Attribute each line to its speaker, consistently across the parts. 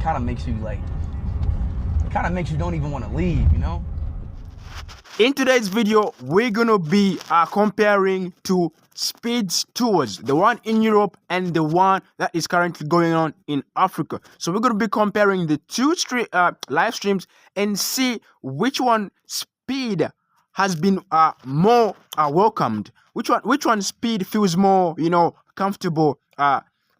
Speaker 1: kind of makes you like, it kind of makes you don't even want to leave, you know?
Speaker 2: In today's video, we're gonna be comparing two Speed's tours, the one in Europe and the one that is currently going on in Africa. So we're gonna be comparing the two live streams and see which one Speed has been more welcomed. Which one Speed feels more, you know, comfortable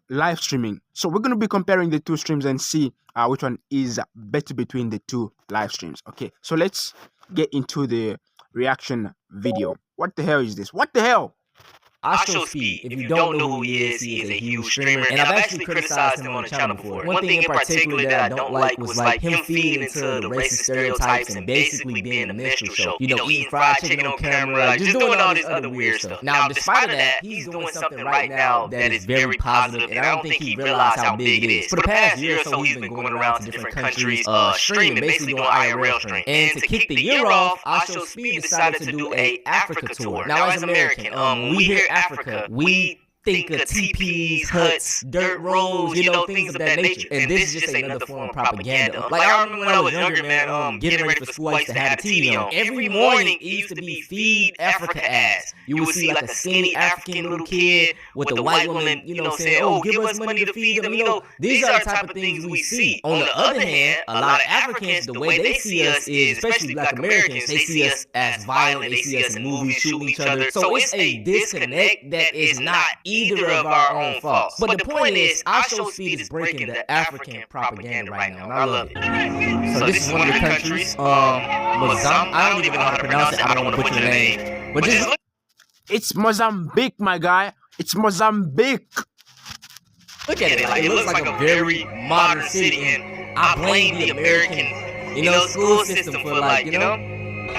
Speaker 2: live streaming. So we're gonna be comparing the two streams and see which one is better between the two live streams. Okay, so let's get into the reaction video. What the hell is this? What the hell?
Speaker 3: IShowSpeed. If you don't know who he is a huge streamer, and I've actually criticized him on the channel before. One thing in particular that I don't like was like him feeding into the racist stereotypes and basically being a minstrel show. You know, eating fried chicken on camera, just doing all this other weird stuff. Now, despite of that, he's doing something right now that is very positive, and I don't think he realized how big it is. For the past year or so, he's been going around to different countries, streaming, basically doing IRL stream. And to kick the year off, IShowSpeed decided to do a Africa tour. Now, as an American, we hear Africa, we think of teepees, huts, dirt roads, you know, things of that nature. And this is just another form of propaganda. Like, I remember when I was younger, man, getting ready for school, I used to have the TV on. Every morning, it used to be Feed Africa ads. You would see like a skinny African little kid with a white woman, you know, saying, oh, give us money to feed them. You know, these are the type of things we see. On the other hand, a lot of Africans, the way they see us is, especially Black Americans, they see us as violent, they see us in movies shooting each other. So it's a disconnect that is not either of our own faults. But the point is, IShowSpeed is breaking the African propaganda right now, and I love it. So this is one of the countries, Mozambique. I don't even know how to pronounce it. I don't want to butcher the name. But just
Speaker 2: it's Mozambique, my guy. It's Mozambique.
Speaker 3: Look at it. Like, it looks like a very modern city, and I blame the American, you know, school system for, like, you know.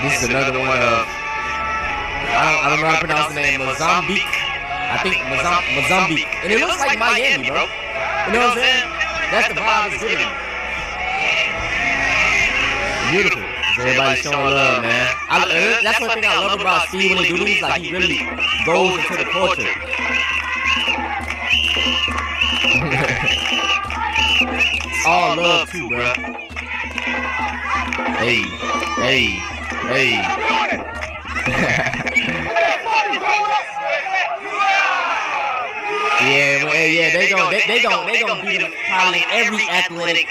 Speaker 3: This is another one of, I don't know how to pronounce the name, Mozambique. I think Mozambique. And it looks like Miami, bro. You know what I'm saying? That's the vibe it's giving. Beautiful. Everybody's showing love, man. That's one thing I love about Steve when he do these. Like, he really goes into the culture. It's all love, too, bro. Hey, hey, hey. Yeah, they gon' beat him probably in every athletic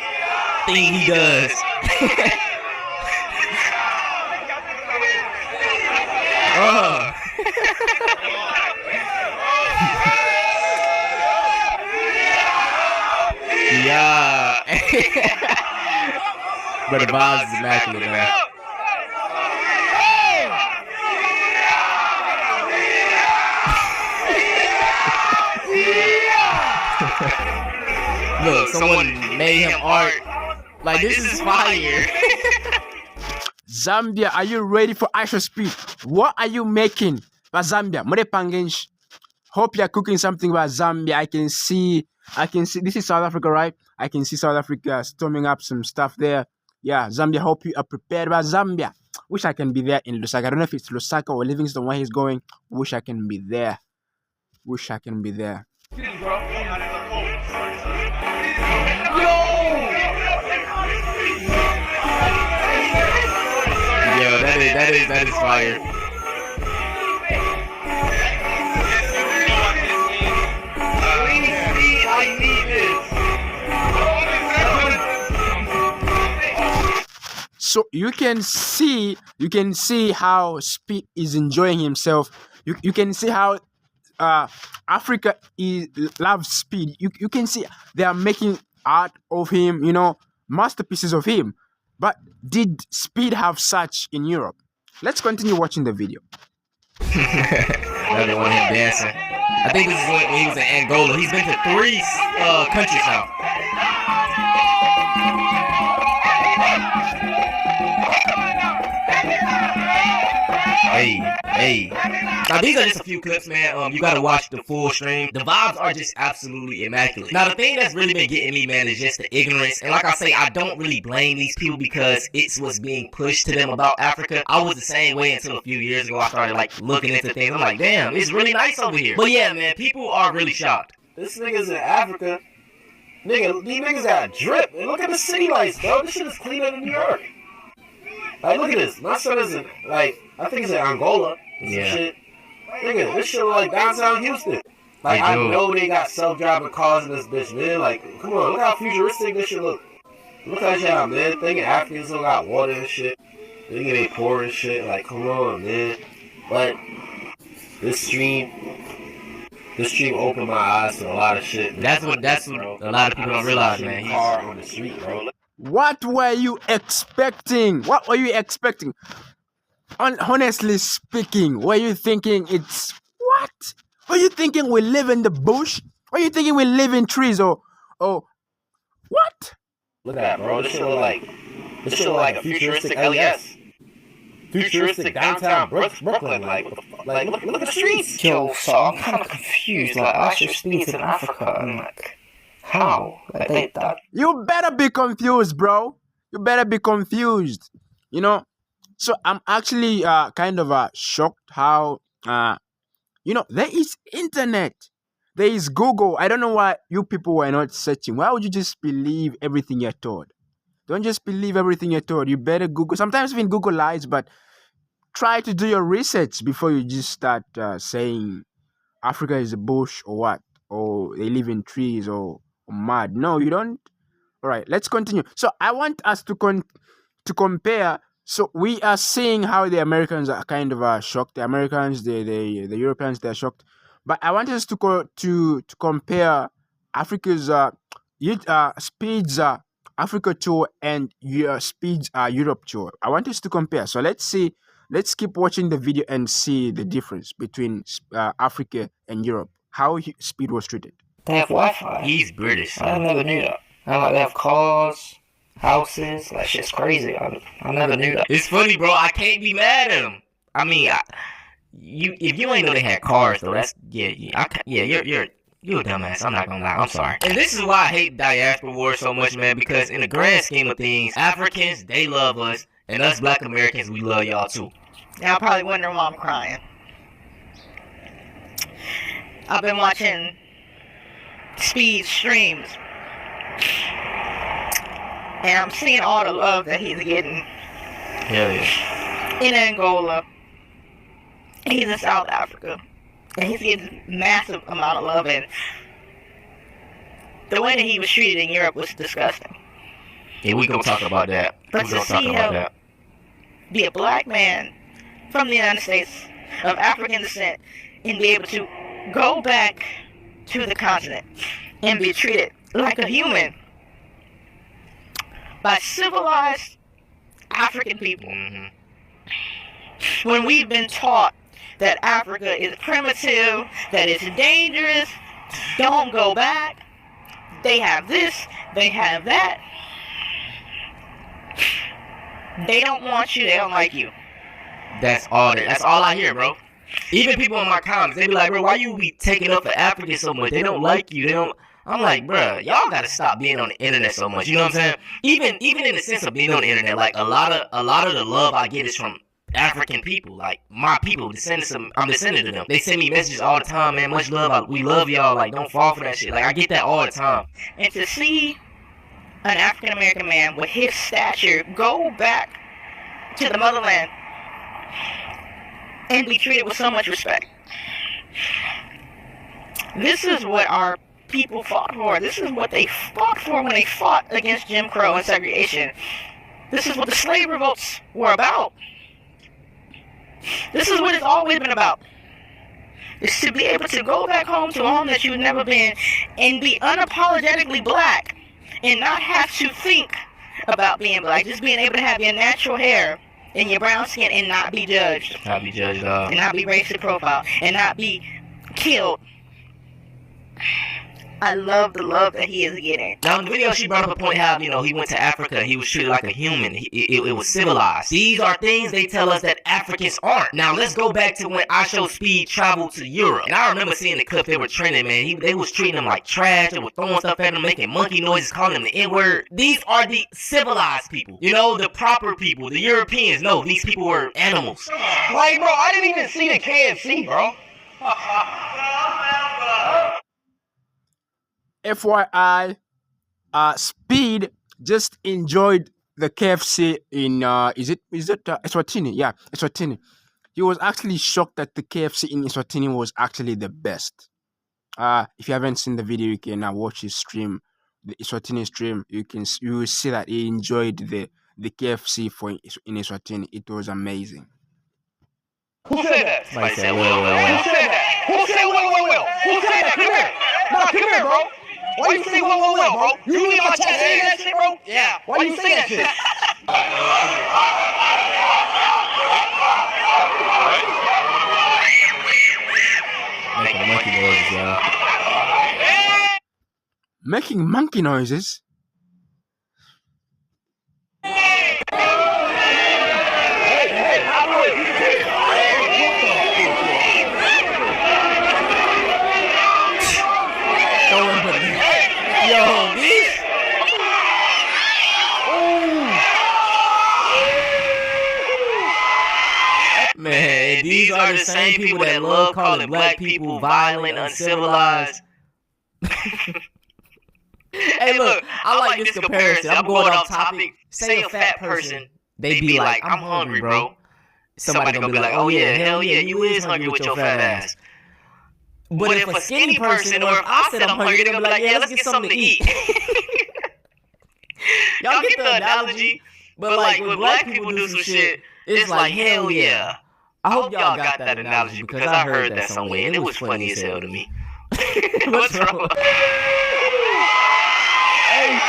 Speaker 3: thing he does. Yeah. But the vibes is immaculate, man. Look, someone made him art. Like, this is fire.
Speaker 2: Zambia, are you ready for IShowSpeed? What are you making for Zambia? Hope you're cooking something about Zambia. I can see. This is South Africa, right? I can see South Africa storming up some stuff there. Yeah, Zambia. Hope you are prepared about Zambia. Wish I can be there in Lusaka. I don't know if it's Lusaka or Livingston where he's going. Wish I can be there. Wish I can be there.
Speaker 3: That is fire.
Speaker 2: So you can see how Speed is enjoying himself. You can see how Africa loves Speed. You can see they are making art of him, you know, masterpieces of him. But did Speed have such in Europe? Let's continue watching the video.
Speaker 3: Another one of him dancing. I think this is when he was in Angola. He's been to 3 countries now. Hey. Now, these are just a few clips, man. You gotta watch the full stream. The vibes are just absolutely immaculate. Now, the thing that's really been getting me, man, is just the ignorance. And like I say, I don't really blame these people because it's what's being pushed to them about Africa. I was the same way until a few years ago. I started, like, looking into things. I'm like, damn, it's really nice over here. But yeah, man, people are really shocked. This nigga's in Africa.
Speaker 4: Nigga, these niggas got drip. And look at the city lights, bro. This shit is cleaner than New York. Like, look at this. My son is in, like, I think it's in Angola.
Speaker 3: Yeah.
Speaker 4: Shit. Nigga, this shit look like downtown Houston. Like, I know they got self-driving cars in this bitch, man. Like, come on, look how futuristic this shit look. Look how shit out, man. Thinking Africans still got water and shit. Thinking they poor and shit. Like, come on, man. But this stream opened my eyes to a lot of shit.
Speaker 3: That's what a lot of people don't realize, man.
Speaker 4: Car on the street, bro.
Speaker 2: What were you expecting? What were you expecting? Honestly speaking, were you thinking it's what? Were you thinking we live in the bush? Were you thinking we live in trees or what?
Speaker 4: Look at that, bro. This shit look like a futuristic LES. Futuristic downtown Brooklyn. Like look at the streets.
Speaker 5: Yo, so I'm kind of confused. Like, IShowSpeed's in Africa, and like, how? Like, they thought.
Speaker 2: You better be confused, bro. You better be confused. You know. So I'm actually kind of shocked how there is internet. There is Google. I don't know why you people were not searching. Why would you just believe everything you're told? Don't just believe everything you're told. You better Google. Sometimes even Google lies, but try to do your research before you just start saying Africa is a bush or what, or they live in trees or mud. No, you don't. All right, let's continue. So I want us to compare. So we are seeing how the Americans are kind of shocked. The Americans, the Europeans, they're shocked. But I want us to compare Africa's Speed's Africa tour and Speed's Europe tour. I want us to compare. So let's see. Let's keep watching the video and see the difference between Africa and Europe. How Speed was treated.
Speaker 5: They have Wi-Fi.
Speaker 3: He's British.
Speaker 5: I never knew that. And like, they have cars, houses. Like, shit's crazy. I never knew that.
Speaker 3: It's funny, bro. I can't be mad at him. I mean, if you ain't know they had cars, though, that's you're a dumbass. I'm not gonna lie. I'm sorry. And this is why I hate diaspora wars so much, man. Because in the grand scheme of things, Africans, they love us, and us Black Americans, we love y'all too.
Speaker 6: Y'all probably wondering why I'm crying. I've been watching Speed's streams, and I'm seeing all the love that he's getting.
Speaker 3: Hell yeah.
Speaker 6: In Angola. He's in South Africa. And he's getting massive amount of love, and the way that he was treated in Europe was disgusting.
Speaker 3: Yeah, we gonna talk about that.
Speaker 6: But to see him be a black man from the United States of African descent and be able to go back to the continent and be treated like a human by civilized African people. When we've been taught that Africa is primitive, that it's dangerous, don't go back, they have this, they have that. They don't want you, they don't like you.
Speaker 3: That's all I hear, bro. Even people in my comments, they be like, bro, why you be taking up for Africans so much? They don't like you. They don't. I'm like, bro, y'all gotta stop being on the internet so much. You know what I'm saying? Even in the sense of being on the internet, like a lot of the love I get is from African people, like my people. I'm descendant to them. They send me messages all the time, man. Much love. We love y'all. Like, don't fall for that shit. Like, I get that all the time.
Speaker 6: And to see an African American man with his stature go back to the motherland and be treated with so much respect. This is what our people fought for. This is what they fought for when they fought against Jim Crow and segregation. This is what the slave revolts were about. This is what it's always been about. Is to be able to go back home to a home that you've never been and be unapologetically black and not have to think about being black. Just being able to have your natural hair and your brown skin and not be judged.
Speaker 3: Not be judged off.
Speaker 6: And not be racially profiled. And not be killed. I love the love that he is getting.
Speaker 3: Now in the video, she brought up a point how, he went to Africa and he was treated like a human. It was civilized. These are things they tell us that Africans aren't. Now let's go back to when IShowSpeed traveled to Europe. And I remember seeing the clip they were trending, man. They was treating them like trash. They were throwing stuff at them, making monkey noises, calling them the N-word. These are the civilized people. The proper people, the Europeans. No, these people were animals.
Speaker 4: Like, bro, I didn't even see the KFC, bro.
Speaker 2: FYI, Speed just enjoyed the KFC in is it Eswatini? Yeah, Eswatini. He was actually shocked that the KFC in Eswatini was actually the best. If you haven't seen the video, you can watch his stream, the Eswatini stream. You will see that he enjoyed the KFC in Eswatini. It was amazing.
Speaker 3: Who said that?
Speaker 5: Somebody said,
Speaker 3: Who said that? Who said well? Who said that? Come here. Nah, come here, bro. Why you say well, bro? You read my chat saying that shit, bro? Yeah. Why you say that shit?
Speaker 5: Making monkey noises, y'all.
Speaker 2: Making monkey noises?
Speaker 3: Yo, these. Man, these are the same people that love calling black people violent, uncivilized. Hey, look, I like this comparison. I'm going off topic. Say a fat person, they be like, I'm hungry, bro. Somebody gonna be like, oh yeah, hell yeah, you is hungry with your fat ass. But if a skinny person, or if I said I'm hungry, they're gonna be like, yeah, let's get something to eat. Y'all get the analogy? But like, when black people do some shit, it's like, hell yeah. I hope y'all got that analogy because I heard that somewhere and it was funny as hell to me. What's wrong? Hey,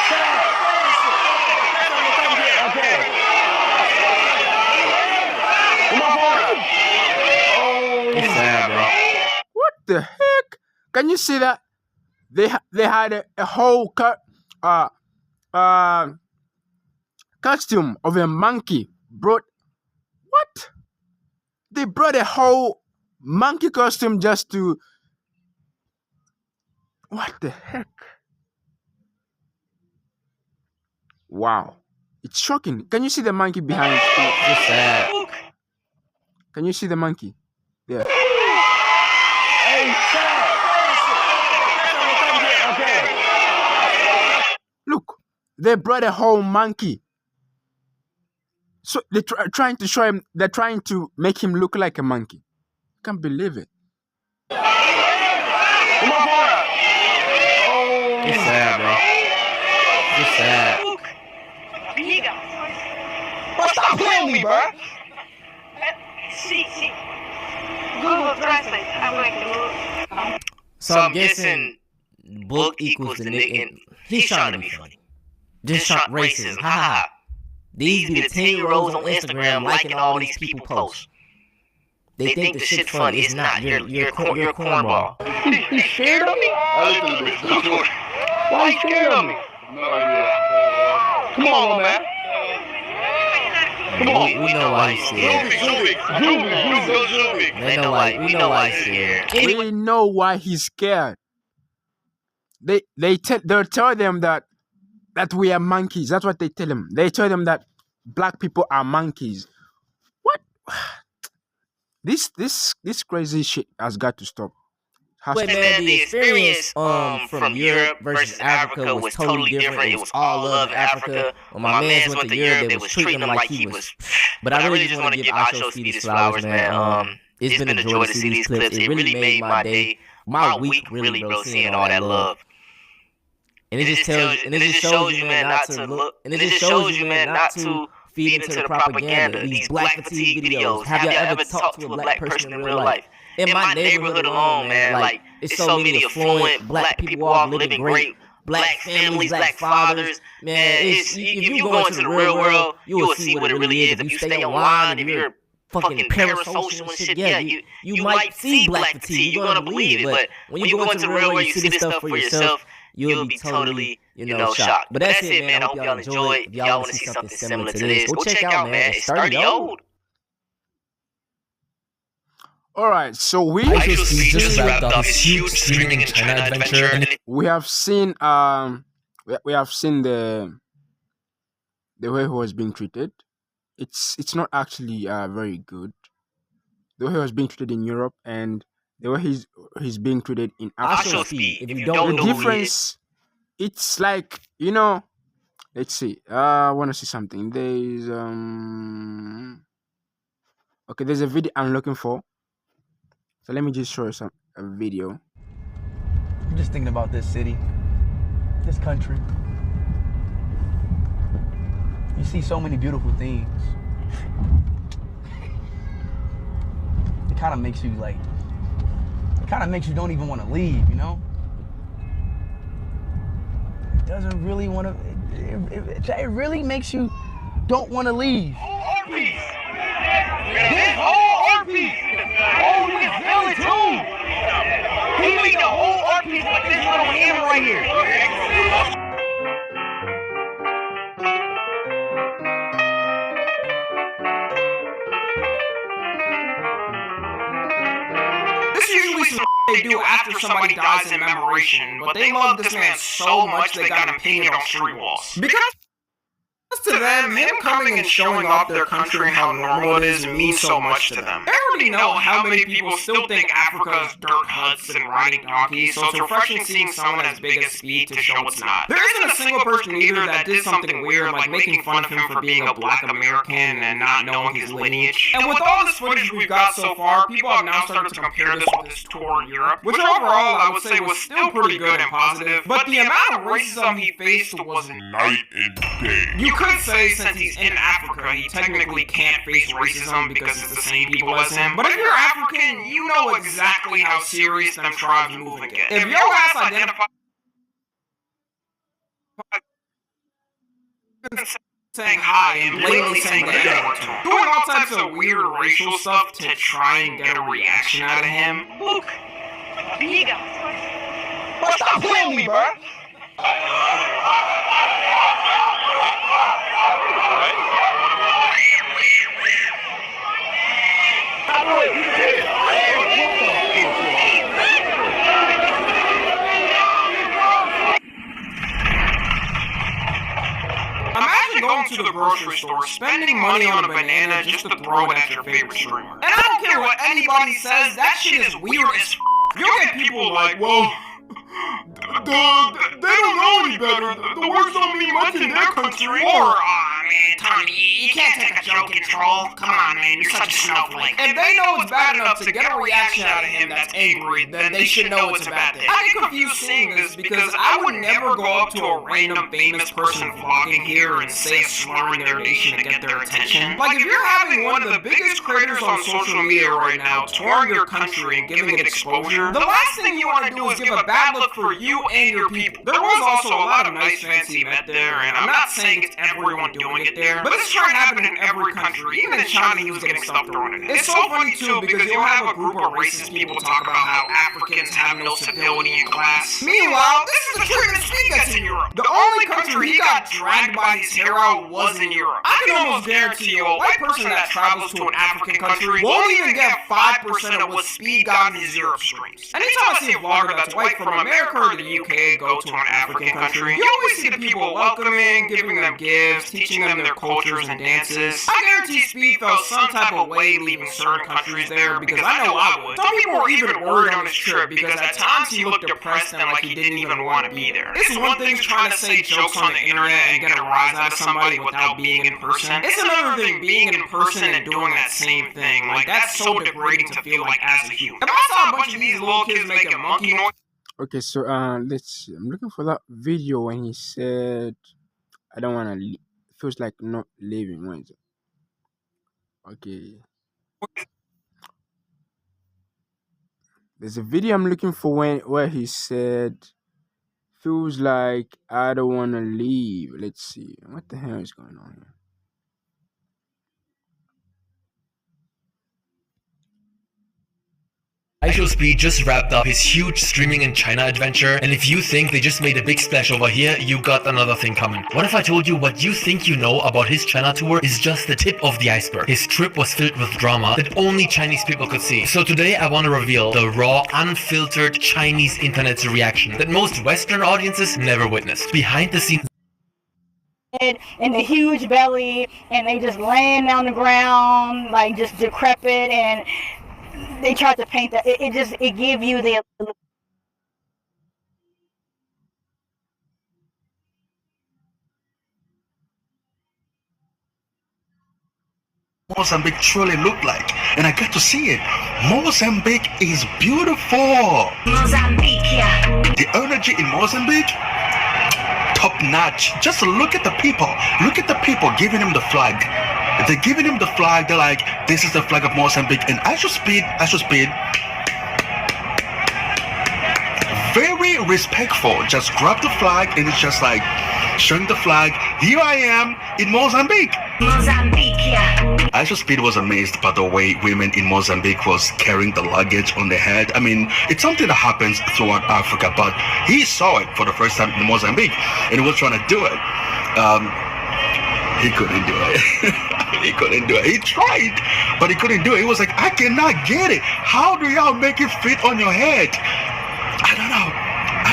Speaker 5: It's sad, bro.
Speaker 2: What the heck? Can you see that? They had a whole costume of a monkey. What? They brought a whole monkey costume just to. What the heck? Wow, it's shocking. Can you see the monkey behind?
Speaker 5: It's sad.
Speaker 2: Can you see the monkey? Yeah. Look, they brought a whole monkey. So they're trying to show him. They're trying to make him look like a monkey. Can't believe it.
Speaker 5: It's sad, bro. It's sad.
Speaker 3: Bro, stop playing with me, bro. Google Translate.
Speaker 5: So I'm guessing book equals the nickname. He's trying to be funny. Just racism. Ha ha. These be the 10-year-olds on Instagram liking all these people posts. They think the shit's funny. It's not. You're a cornball.
Speaker 3: You scared of me? Why you scared of me? No idea. Come on, man. Come on.
Speaker 5: We know why he's scared. We know why he's scared.
Speaker 2: We know why he's scared. They'll tell them that we are monkeys. That's what they tell them. They tell them that black people are monkeys. What? This crazy shit has got to stop.
Speaker 3: But man, the experience from Europe versus Africa was totally different. It was all love Africa. When my mans went to Europe, they was treating him like he was. But I really just want to give IShowSpeed's flowers, man. It's been a joy to see these clips. It really made my day, my week, really, bro, seeing all that love. And it just shows you, man, not to look. And it just shows you, man, not to feed into the propaganda. These black fatigue videos. Have y'all ever talked to a black person in real life? In my neighborhood alone, man, like, it's so many affluent black people all living great. Black families, black fathers. Man, if you go into the real world, you will see what it really is. If you stay online, if you're fucking parasocial and shit, yeah, you might see black fatigue. You're gonna believe it. But when you go into the real world, you see this stuff for yourself, you'll be totally, shocked. But that's it, man. I hope y'all enjoy it. If y'all want to see something similar to this, go check out, man. It's 30 old.
Speaker 2: All right, so we
Speaker 7: just wrapped up his huge streaming in China adventure, and
Speaker 2: we have seen the way he was being treated. It's not actually very good. The way he was being treated in Europe and the way he's being treated in Africa.
Speaker 3: IShowSpeed. If you don't know
Speaker 2: the difference it's like, you know, let's see. I want to see something. There's okay, there's a video I'm looking for. So let me just show you a video.
Speaker 1: I'm just thinking about this city, this country. You see so many beautiful things. It kind of makes you like, it kind of makes you don't even want to leave, you know? It doesn't really want to, it really makes you don't want to leave.
Speaker 8: Art piece! This whole art piece! Oh, you can feel it too! He made the whole art piece with this little hammer right here.
Speaker 9: This is usually some they do after somebody dies in commemoration, but they love this man so much they got him painted on street walls. Because to them, him coming and showing off their country and how normal it is means so much to them. They already know how many people still think Africa is dirt huts and riding donkeys, so it's refreshing seeing someone as big as Speed to show it's not. There isn't a single person either that did something weird, like making fun of him for being a black American and not knowing his lineage. And with all this footage we've got so far, people have now started to compare this with his tour in Europe, which overall I would say was still pretty good and positive, but the amount of racism he faced was night and day. You could say since he's in Africa, he technically can't face racism because it's the same people as him. But if you're African, you know exactly how serious them tribes move and get. If your ass identifies saying hi and blatantly saying the N-word to him, doing all types of weird racial stuff to try and get a reaction out of him.
Speaker 8: Luke, nigga. Stop playing with me, bro.
Speaker 9: Imagine going to the grocery store, spending money on a banana just to throw it at your favorite streamer. And I don't care what anybody says, that shit is weird as f***. You'll get people like, well, they don't know any better. The words don't mean much in their country. Or, man, Tony, you can't take a joke and troll. Come on, man, you're such a snowflake. If they know it's bad enough to get a reaction out of him that's angry, then they should know it's a bad thing. I get confused seeing this because I would never go up to a random famous person vlogging here and say a slur in their nation to get their attention. Like, if you're having one of the biggest creators on social media right now touring your country and giving it exposure, the last thing you want to do is give a bad look for you and your people. There was also a lot of nice fancy event there, and I'm not saying it's everyone doing it there, but this is trying to happen in every country. Even in China, he was getting stuff thrown at him. It's so funny too because you'll have a group of racist people talk about how Africans have no civility and class. Meanwhile, this is the treatment Speed gets in Europe. The only country he got dragged by his hair out was in Europe. I can almost guarantee you a white person that travels to an African country won't even get 5% of what Speed got in his Europe streams. Anytime I see a vlogger that's white from America or the UK go to an African country, you always see the people welcoming, giving them gifts, teaching them their cultures and dances. I guarantee Speed felt some type of way leaving certain countries there because I know I would. Some people were even worried on his trip because at times he looked depressed and like he didn't even want to be there. It's one thing trying to say jokes on the internet and get a rise out of somebody without being in person. It's another thing being in person and doing that same thing. Like, that's so degrading to feel like as a human. If I saw a bunch of these little kids making monkey noise.
Speaker 2: Okay, so let's see. I'm looking for that video when he said, "I don't want to." Feels like not leaving. When is it? Okay. There's a video I'm looking for where he said, "Feels like I don't want to leave." Let's see. What the hell is going on here?
Speaker 7: IShowSpeed just wrapped up his huge streaming in China adventure, and if you think they just made a big splash over here, you got another thing coming. What if I told you what you think you know about his China tour is just the tip of the iceberg? His trip was filled with drama that only Chinese people could see. So today I want to reveal the raw, unfiltered Chinese internet's reaction that most Western audiences never witnessed. Behind the scenes
Speaker 6: and the huge belly, and they just laying on the ground like just decrepit, and they tried to paint that. It give you the
Speaker 10: Mozambique truly looked like, and I got to see it. Mozambique is beautiful.
Speaker 11: Mozambique, yeah.
Speaker 10: The energy in Mozambique, top notch. Just look at the people. Look at the people giving him the flag. They're giving him the flag. They're like, this is the flag of Mozambique. And IShowSpeed, very respectful. Just grab the flag and it's just like showing the flag. Here I am in Mozambique.
Speaker 11: Mozambique, yeah.
Speaker 10: IShowSpeed was amazed by the way women in Mozambique was carrying the luggage on their head. I mean, it's something that happens throughout Africa, but he saw it for the first time in Mozambique and he was trying to do it. He couldn't do it. He couldn't do it. He tried, but he couldn't do it. He was like, I cannot get it. How do y'all make it fit on your head? I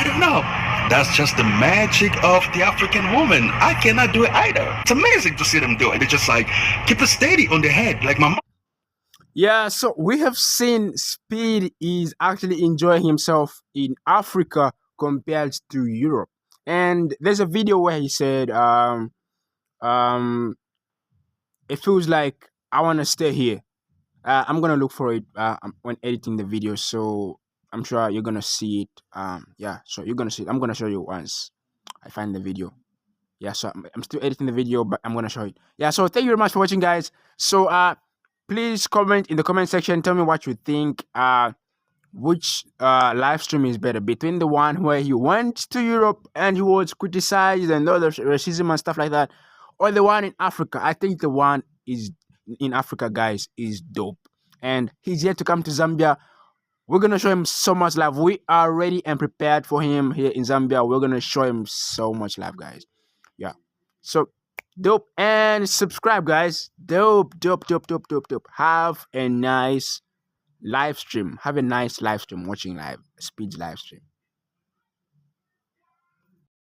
Speaker 10: don't know. That's just the magic of the African woman. I cannot do it either. It's amazing to see them do it. They just like keep it steady on their head, like my mom.
Speaker 2: Yeah, so we have seen Speed is actually enjoying himself in Africa compared to Europe. And there's a video where he said, it feels like I want to stay here. I'm gonna look for it when editing the video, so I'm sure you're gonna see it. Yeah, so you're gonna see it. I'm gonna show you once I find the video. Yeah, so I'm still editing the video, but I'm gonna show it. Yeah, so thank you very much for watching, guys. So please comment in the comment section. Tell me what you think. Which live stream is better, between the one where he went to Europe and he was criticized and all the racism and stuff like that, or the one in Africa. I think the one is in Africa, guys, is dope. And he's yet to come to Zambia. We're going to show him so much love. We are ready and prepared for him here in Zambia. We're going to show him so much love, guys. Yeah. So, dope. And subscribe, guys. Dope. Have a nice live stream. Have a nice live stream watching Speed's live stream.